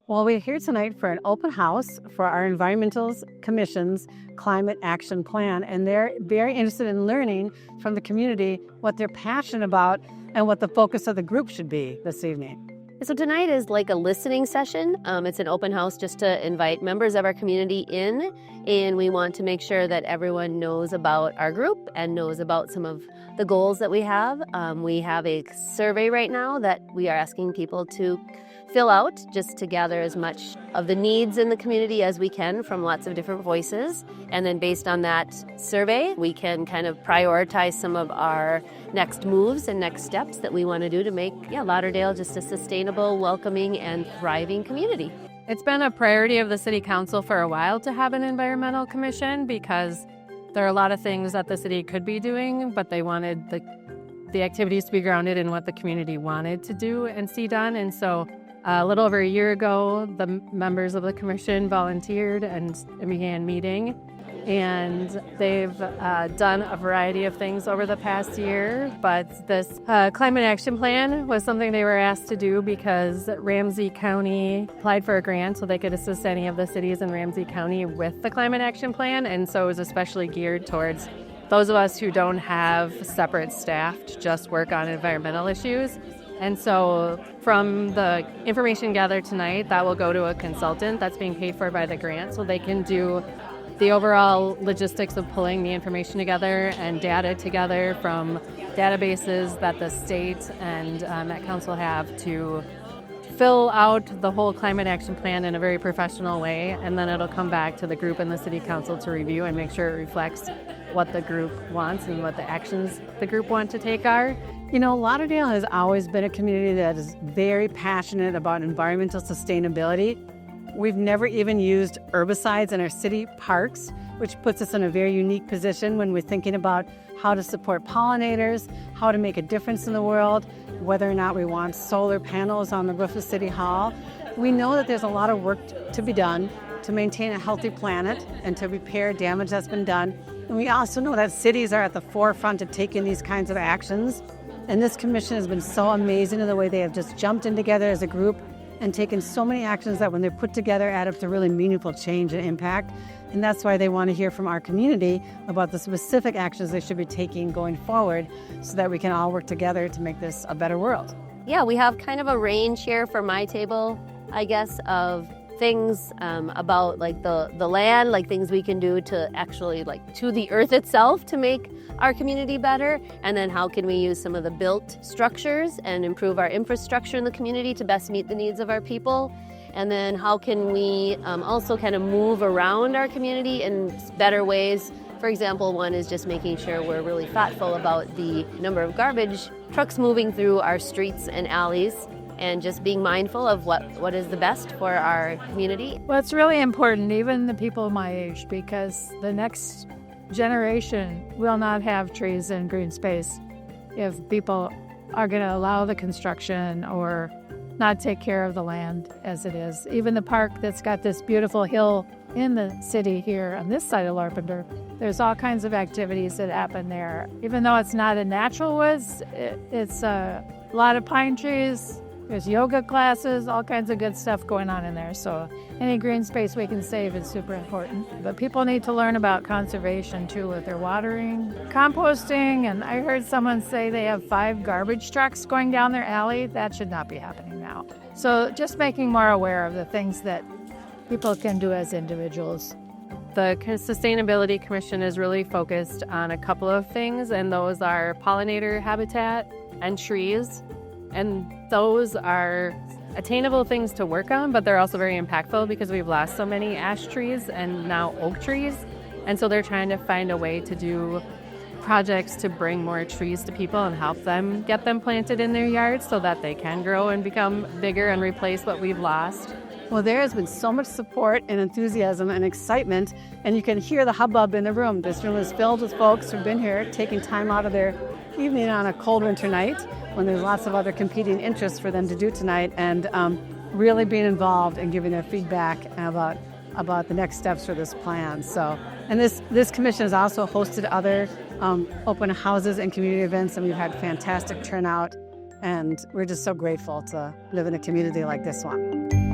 Well, we're here tonight for an open house for our Environmental Commission's Climate Action Plan, and they're very interested in learning from the community what they're passionate about and what the focus of the group should be this evening. So tonight is like a listening session. It's an open house just to invite members of our community in, and we want to make sure that everyone knows about our group and knows about some of the goals that we have. We have a survey right now that we are asking people to fill out just to gather as much of the needs in the community as we can from lots of different voices. And then based on that survey, we can kind of prioritize some of our next moves and next steps that we want to do to make Lauderdale just a sustainable, welcoming, and thriving community. It's been a priority of the City Council for a while to have an environmental commission because there are a lot of things that the city could be doing, but they wanted the activities to be grounded in what the community wanted to do and see done. And so a little over a year ago, the members of the commission volunteered and began meeting. And they've done a variety of things over the past year. But this climate action plan was something they were asked to do because Ramsey County applied for a grant so they could assist any of the cities in Ramsey County with the climate action plan. And so it was especially geared towards those of us who don't have separate staff to just work on environmental issues. And so from the information gathered tonight, that will go to a consultant that's being paid for by the grant so they can do the overall logistics of pulling the information together and data together from databases that the state and Met Council have to fill out the whole climate action plan in a very professional way. And then it'll come back to the group and the City Council to review and make sure it reflects what the group wants and what the actions the group want to take are. You know, Lauderdale has always been a community that is very passionate about environmental sustainability. We've never even used herbicides in our city parks, which puts us in a very unique position when we're thinking about how to support pollinators, how to make a difference in the world, whether or not we want solar panels on the roof of City Hall. We know that there's a lot of work to be done to maintain a healthy planet and to repair damage that's been done. And we also know that cities are at the forefront of taking these kinds of actions. And this commission has been so amazing in the way they have just jumped in together as a group and taken so many actions that when they're put together add up to really meaningful change and impact. And that's why they want to hear from our community about the specific actions they should be taking going forward so that we can all work together to make this a better world. Yeah, we have kind of a range here for my table, I guess, of things about like the land, like things we can do to actually like to the earth itself to make our community better, and then how can we use some of the built structures and improve our infrastructure in the community to best meet the needs of our people, and then how can we also kind of move around our community in better ways. For example, one is just making sure we're really thoughtful about the number of garbage trucks moving through our streets and alleys, and just being mindful of what is the best for our community. Well, it's really important, even the people my age, because the next generation will not have trees and green space if people are going to allow the construction or not take care of the land as it is. Even the park that's got this beautiful hill in the city here on this side of Larpenteur, there's all kinds of activities that happen there. Even though it's not a natural woods, it's a lot of pine trees. There's yoga classes, all kinds of good stuff going on in there. So any green space we can save is super important. But people need to learn about conservation too with their watering, composting. And I heard someone say they have 5 garbage trucks going down their alley. That should not be happening now. So just making more aware of the things that people can do as individuals. The Sustainability Commission is really focused on a couple of things, and those are pollinator habitat and trees. And those are attainable things to work on, but they're also very impactful because we've lost so many ash trees and now oak trees. And so they're trying to find a way to do projects to bring more trees to people and help them get them planted in their yards so that they can grow and become bigger and replace what we've lost. Well, there has been so much support and enthusiasm and excitement, and you can hear the hubbub in the room. This room is filled with folks who've been here taking time out of their evening on a cold winter night when there's lots of other competing interests for them to do tonight, and really being involved and giving their feedback about the next steps for this plan. So, and this commission has also hosted other open houses and community events, and we've had fantastic turnout, and we're just so grateful to live in a community like this one.